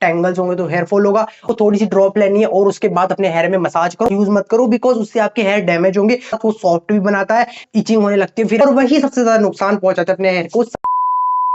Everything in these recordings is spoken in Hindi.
टेंगल्स होंगे तो हेयर फॉल होगा। तो थोड़ी सी ड्रॉप लेनी है और उसके बाद अपने हेयर में मसाज करो। यूज मत करो बिकॉज उससे आपके हेयर डैमेज होंगे। वो सॉफ्ट भी बनाता है, इचिंग होने लगती है फिर, और वही सबसे ज्यादा नुकसान पहुंचाता है अपने हेयर को।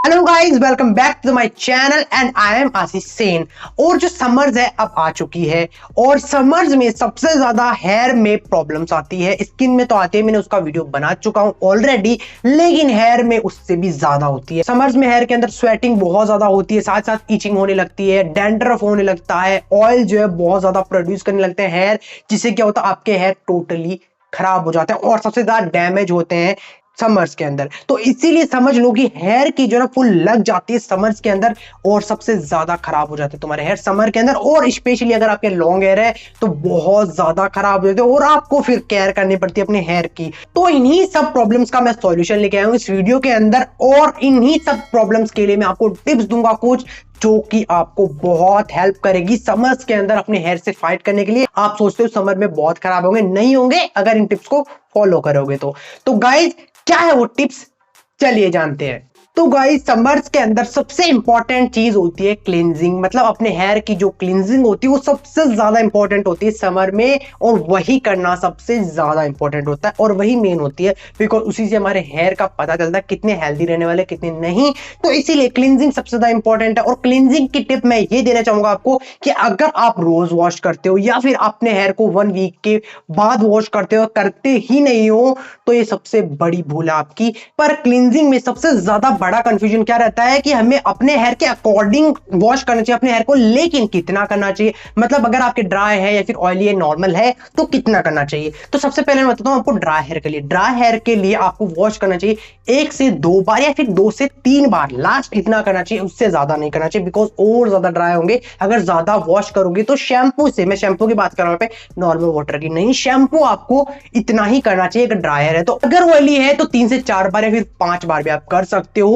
Hello guys, welcome back to my channel and I am Ashish Sen. और जो समर्स है अब आ चुकी है, और समर्स में सबसे ज्यादा हेयर में प्रॉब्लम्स आती है। स्किन में तो आती है, मैंने उसका वीडियो बना चुका हूं ऑलरेडी, लेकिन हेयर में उससे भी ज्यादा होती है। समर्स में हेयर के अंदर स्वेटिंग बहुत ज्यादा होती है, साथ साथ इचिंग होने लगती है, डैंड्रफ होने लगता है, ऑयल जो है बहुत ज्यादा प्रोड्यूस करने लगते हैं हेयर, जिससे क्या होता है आपके हेयर टोटली खराब हो जाते हैं और सबसे ज्यादा डैमेज होते हैं समर्स के अंदर। तो इसीलिए समझ लो कि हेयर की जो ना फुल लग जाती है समर्स के अंदर, और सबसे ज्यादा खराब हो जाते हैं तुम्हारे हेयर समर के अंदर। और स्पेशली अगर आपके लॉन्ग हेयर है तो बहुत ज्यादा खराब हो जाते हैं और आपको फिर केयर करनी पड़ती है अपने हेयर की। तो इन्हीं सब प्रॉब्लम्स का मैं सॉल्यूशन लेके आया हूं इस वीडियो के अंदर, और इन्हीं सब प्रॉब्लम्स के लिए मैं आपको टिप्स दूंगा कुछ, जो कि आपको बहुत हेल्प करेगी समर्स के अंदर अपने हेयर से फाइट करने के लिए। आप सोचते हो समर में बहुत खराब होंगे, नहीं होंगे अगर इन टिप्स को फॉलो करोगे तो गाइज क्या है वो टिप्स, चलिए जानते हैं। तो गाइस समर्स के अंदर सबसे इंपॉर्टेंट चीज होती है क्लींजिंग, मतलब अपने हेयर की जो क्लींजिंग होती है वो सबसे ज्यादा इंपॉर्टेंट होती है समर में, और वही करना सबसे ज्यादा इंपॉर्टेंट होता है और वही मेन होती है, बिकॉज उसी से हमारे हेयर का पता चलता है कितने हेल्दी रहने वाले कितने नहीं। तो इसीलिए क्लींजिंग सबसे ज्यादा इंपॉर्टेंट है। और क्लींजिंग की टिप मैं ये देना चाहूंगा आपको कि अगर आप रोज वॉश करते हो या फिर अपने हेयर को 1 वीक के बाद वॉश करते हो, करते ही नहीं हो, तो ये सबसे बड़ी भूल है आपकी। पर क्लींजिंग में सबसे ज्यादा बड़ा कंफ्यूजन क्या रहता है कि हमें अपने हेयर के अकॉर्डिंग वॉश करना चाहिए अपने हेयर को, लेकिन कितना करना चाहिए, मतलब अगर आपके ड्राई है या फिर ऑयली है, नॉर्मल है, तो कितना करना चाहिए। तो सबसे पहले मैं बताता हूं आपको ड्राई हेयर के लिए। ड्राई हेयर के लिए आपको वॉश करना चाहिए 1 से 2 बार या फिर 2 से 3 बार, लास्ट इतना करना चाहिए, उससे ज्यादा नहीं करना चाहिए, बिकॉज और ज्यादा ड्राई होंगे अगर ज्यादा वॉश करोगे। तो शैम्पू से, मैं शैम्पू की बात कर रहा हूं नॉर्मल वाटर की नहीं, शैम्पू आपको इतना ही करना चाहिए अगर ड्राई हेयर है। तो अगर ऑयली है तो 3 से 4 बार या फिर 5 बार भी आप कर सकते हो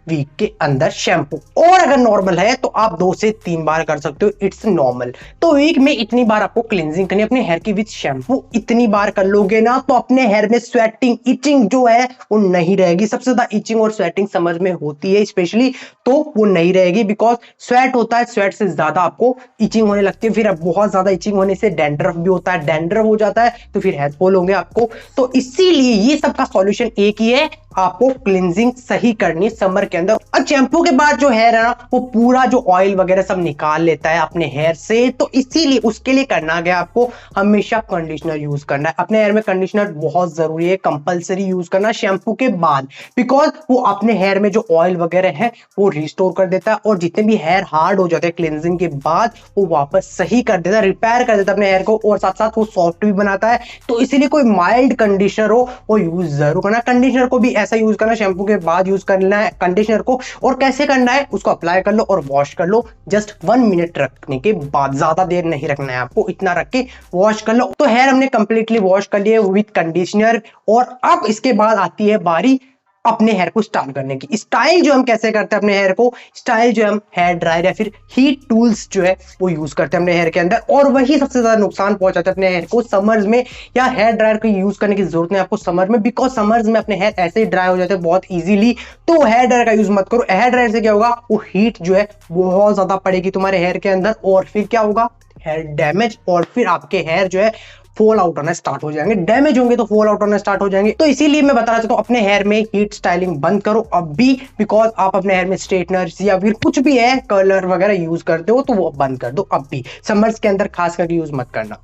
वीक के अंदर शैम्पू, और अगर नॉर्मल है तो आप 2 से 3 बार कर सकते हो, इट्स नॉर्मल। तो वीक में इतनी बार आपको क्लींजिंग करनी है अपने हेयर की विद शैम्पू। इतनी बार कर लोगे ना तो अपने हेयर में स्वेटिंग इचिंग जो है वो नहीं रहेगी। सबसे ज्यादा इचिंग और स्वेटिंग समझ में होती है स्पेशली, तो वो नहीं रहेगी, बिकॉज स्वेट होता है, स्वेट से ज्यादा आपको इचिंग होने लगती है। फिर अब बहुत ज्यादा इचिंग होने से डैंड्रफ भी होता है, डैंड्रफ हो जाता है तो फिर हेयर फॉल होंगे आपको। तो इसीलिए ये सब का सॉल्यूशन एक ही है, आपको क्लींजिंग सही करनी है समर के अंदर। अब शैम्पू के बाद जो हेयर है ना वो पूरा जो ऑयल वगैरह सब निकाल लेता है अपने हेयर से, तो इसीलिए उसके लिए करना गया आपको हमेशा कंडीशनर यूज करना है। अपने हेयर में कंडीशनर बहुत जरूरी है, कंपलसरी यूज करना शैम्पू के बाद, बिकॉज वो अपने हेयर में जो ऑयल वगैरह है वो रिस्टोर कर देता है, और जितने भी हेयर हार्ड हो जाते हैं क्लींजिंग के बाद वो वापस सही कर देता है, रिपेयर कर देता है अपने हेयर को, और साथ साथ वो सॉफ्ट भी बनाता है। तो इसीलिए कोई माइल्ड कंडीशनर हो वो यूज जरूर करना। कंडीशनर को भी ऐसा यूज करना, शैम्पू के बाद यूज करना है कंडीशनर को, और कैसे करना है उसको अप्लाई कर लो और वॉश कर लो जस्ट 1 मिनट रखने के बाद, ज्यादा देर नहीं रखना है आपको, इतना रख के वॉश कर लो। तो हेयर हमने कंप्लीटली वॉश कर लिए विद कंडीशनर, और अब इसके बाद आती है बारी अपने हेयर को स्टाइल करने की। स्टाइल जो हम कैसे करते हैं अपने हेयर को, स्टाइल जो हम हेयर ड्रायर या फिर हीट टूल्स जो है वो यूज करते हैं अपने हेयर के अंदर, और वही सबसे ज्यादा नुकसान पहुंचाते हैं अपने हेयर को समर्स में। या हेयर ड्रायर को यूज करने की जरूरत नहीं आपको समर में, बिकॉज समर्स में अपने हेयर ऐसे ही ड्राई हो जाते हैं बहुत इजीली। तो हेयर ड्रायर का यूज मत करो। हेयर ड्रायर से क्या होगा, वो हीट जो है बहुत ज्यादा पड़ेगी तुम्हारे हेयर के अंदर, और फिर क्या होगा, हेयर डैमेज, और फिर आपके हेयर जो है फॉल आउट होना स्टार्ट हो जाएंगे, डैमेज होंगे तो फॉल आउट होना स्टार्ट हो जाएंगे। तो इसीलिए मैं बताना चाहता हूं अपने हेयर में हीट स्टाइलिंग बंद करो अभी, बिकॉज आप अपने हेयर में स्ट्रेटनर्स या फिर कुछ भी है कर्लर वगैरह यूज करते हो तो वो बंद कर दो अभी, समर्स के अंदर खास करके यूज मत करना।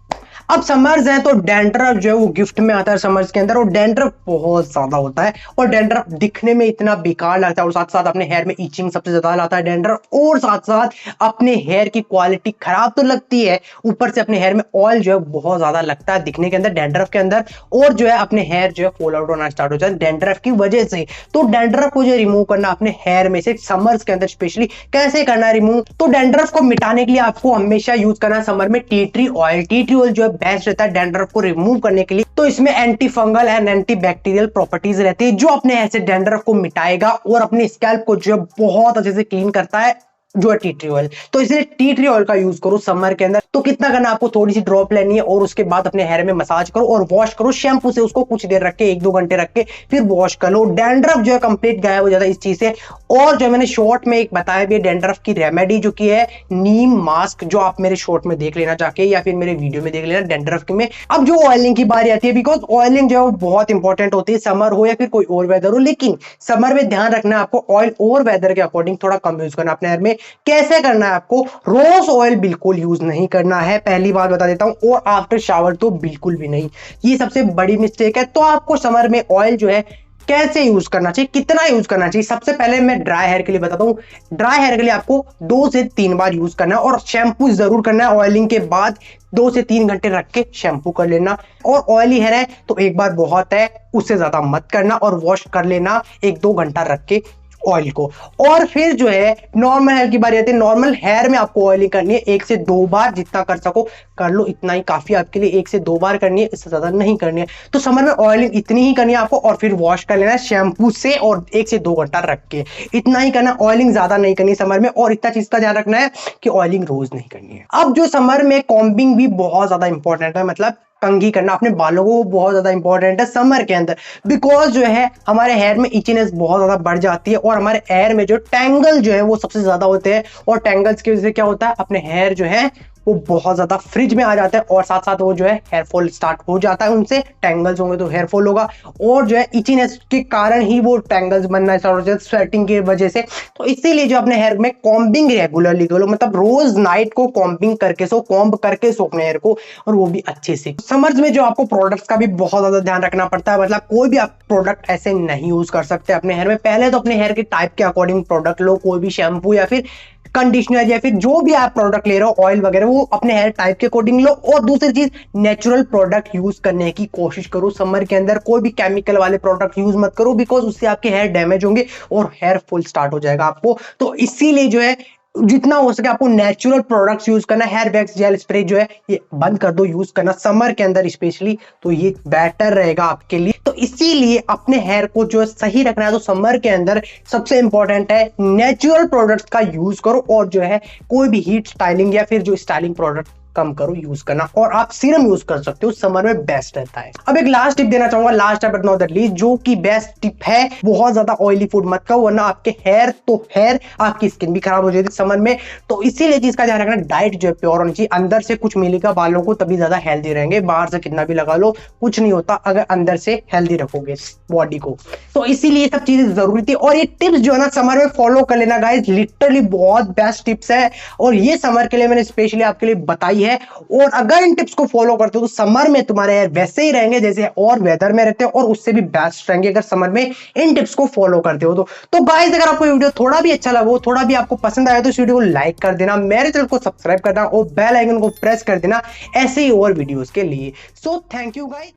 अब समर्स है तो डैंड्रफ जो है वो गिफ्ट में आता है समर्स के अंदर, और डैंड्रफ बहुत ज्यादा होता है, और डैंड्रफ दिखने में इतना बेकार लगता है, और साथ साथ अपने हेयर में इचिंग सबसे ज्यादा लाता है डैंड्रफ, और साथ साथ अपने हेयर की क्वालिटी खराब तो लगती है, ऊपर से अपने हेयर में ऑयल जो है बहुत ज्यादा लगता है दिखने के अंदर डैंड्रफ के अंदर, और जो है अपने हेयर जो है फॉल आउट होना स्टार्ट हो जाता है डैंड्रफ की वजह से। तो डैंड्रफ को जो रिमूव करना अपने हेयर में से समर्स के अंदर स्पेशली कैसे करना है रिमूव, तो डैंड्रफ को मिटाने के लिए आपको हमेशा यूज करना समर में tea tree oil. Tea tree oil जो है बेस्ट रहता है डैंड्रफ को रिमूव करने के लिए। तो इसमें anti fungal and anti bacterial properties रहती है, जो अपने हेयर से डैंड्रफ को मिटाएगा और अपने स्कैल्प को जो है बहुत अच्छे से क्लीन करता है, जो है टी ट्री ऑयल। तो इसलिए टी ट्री ऑयल का यूज करो समर के अंदर। तो कितना करना, आपको थोड़ी सी ड्रॉप लेनी है और उसके बाद अपने हेयर में मसाज करो और वॉश करो शैम्पू से। उसको कुछ देर रख के 1-2 घंटे रख के फिर वॉश कर लो। डैंड्रफ जो है कंप्लीट गायब हो जाता है इस चीज से। और जो मैंने शॉर्ट में एक बताया भी डैंड्रफ की रेमेडी जो की है नीम मास्क, जो आप मेरे शॉर्ट में देख लेना जाके या फिर मेरे वीडियो में देख लेना डैंड्रफ में। अब जो ऑयलिंग की बारी आती है, बिकॉज ऑयलिंग जो है वो बहुत इंपॉर्टेंट होती है, समर हो या फिर कोई और वेदर हो। लेकिन समर में ध्यान रखना है आपको ऑयल और वेदर के अकॉर्डिंग थोड़ा कम यूज करना अपने हेयर में। कैसे करना है, आपको रोज ऑयल बिल्कुल यूज नहीं करना है, पहली बात बता देता हूं। और आफ्टर शावर तो बिल्कुल भी नहीं, ये सबसे बड़ी मिस्टेक है। तो आपको समर में ऑयल जो है कैसे यूज करना चाहिए, कितना यूज करना चाहिए, सबसे पहले मैं ड्राई हेयर के लिए बताता हूं। ड्राई हेयर के लिए आपको 2 से 3 बार यूज करना है और शैम्पू जरूर करना है। ऑयलिंग के बाद 2 से 3 घंटे रख के शैम्पू कर लेना। और ऑयली हेयर है तो एक बार बहुत है, उससे ज्यादा मत करना और वॉश कर लेना 1-2 घंटा रख के ऑयल को। और फिर जो है नॉर्मल हेयर की बारी आती है। नॉर्मल हेयर में आपको ऑयलिंग करनी है 1 से 2 बार, जितना कर सको कर लो, इतना ही काफी आपके लिए। 1 से 2 बार करनी है, इससे ज्यादा नहीं करनी है। तो समर में ऑयलिंग इतनी ही करनी है आपको और फिर वॉश कर लेना है शैम्पू से और 1 से 2 घंटा रख के, इतना ही करना। ऑयलिंग ज्यादा नहीं करनी समर में। और इतना चीज का ध्यान रखना है कि ऑयलिंग रोज नहीं करनी है। अब जो समर में कॉम्बिंग भी बहुत ज्यादा इंपॉर्टेंट है, मतलब कंघी करना अपने बालों को बहुत ज्यादा इंपॉर्टेंट है समर के अंदर। बिकॉज जो है हमारे हेयर में इचीनेस बहुत ज्यादा बढ़ जाती है और हमारे हेयर में जो टैंगल जो है वो सबसे ज्यादा होते हैं। और टैंगल्स की वजह से क्या होता है, अपने हेयर जो है वो बहुत ज्यादा फ्रिज में आ जाता है और साथ साथ वो जो है हेयर फॉल स्टार्ट हो जाता है उनसे। टैंगल्स होंगे तो हेयर फॉल होगा और जो है इचीनेस के कारण ही वो टैंगल्स बनना स्टार्ट हो जाता है स्वेटिंग की वजह से। तो इसीलिए जो अपने हेयर में कॉम्बिंग रेगुलरली करो, मतलब रोज नाइट को कॉम्बिंग करके सो, कॉम्ब करके सो अपने हेयर को, और वो भी अच्छे से। समर्स में जो आपको प्रोडक्ट्स का भी बहुत ज्यादा ध्यान रखना पड़ता है, मतलब कोई भी आप प्रोडक्ट ऐसे नहीं यूज कर सकते अपने हेयर में। पहले तो अपने हेयर के टाइप के अकॉर्डिंग प्रोडक्ट लो, कोई भी शैम्पू या फिर कंडीशनर या फिर जो भी आप प्रोडक्ट ले रहे हो ऑयल वगैरह, वो अपने हेयर टाइप के अकॉर्डिंग लो। और दूसरी चीज, नेचुरल प्रोडक्ट यूज करने की कोशिश करो समर के अंदर। कोई भी केमिकल वाले प्रोडक्ट यूज मत करो, बिकॉज उससे आपके हेयर डैमेज होंगे और हेयर फॉल स्टार्ट हो जाएगा आपको। तो इसीलिए जो है जितना हो सके आपको नेचुरल प्रोडक्ट्स यूज करना। हेयर वैक्स जेल स्प्रे जो है ये बंद कर दो यूज करना समर के अंदर स्पेशली, तो ये बेटर रहेगा आपके लिए। तो इसीलिए अपने हेयर को जो है सही रखना है तो समर के अंदर सबसे इंपॉर्टेंट है नेचुरल प्रोडक्ट्स का यूज करो। और जो है कोई भी हीट स्टाइलिंग या फिर जो स्टाइलिंग प्रोडक्ट कम करो यूज करना। और आप सीरम यूज कर सकते हो, समर में बेस्ट रहता है। अब एक लास्ट टिप देना चाहूंगा, last but not the least, जो कि बेस्ट टिप है, बहुत ज्यादा ऑयली फूड मत खाओ वरना आपके हेयर आपकी स्किन भी खराब हो जाती है समर में। तो इसीलिए चीज का ध्यान रखना, डाइट जो है प्योर होनी चाहिए, अंदर से कुछ मिलेगा बालों को तभी ज्यादा हेल्दी रहेंगे। बाहर से कितना भी लगा लो कुछ नहीं होता अगर अंदर से हेल्दी रखोगे बॉडी को। तो इसीलिए सब चीजें जरूरी थी। और ये टिप्स जो है ना समर में फॉलो कर लेना गाइस, लिटरली बहुत बेस्ट टिप्स है और ये समर के लिए मैंने स्पेशली आपके लिए बताई है। और अगर इन टिप्स को फॉलो करते हो तो समर में तुम्हारे हेयर वैसे ही रहेंगे जैसे और वेदर में रहते हैं और उससे भी बेस्ट रहेंगे अगर समर में इन टिप्स को फॉलो करते हो तो गाइस, अगर आपको वीडियो थोड़ा भी अच्छा लगा हो, थोड़ा भी आपको पसंद आया तो इस वीडियो को लाइक कर देना, मेरे चैनल को सब्सक्राइब करना और बेल आइकन को प्रेस कर देना ऐसे ही और वीडियोस के लिए। So thank you guys.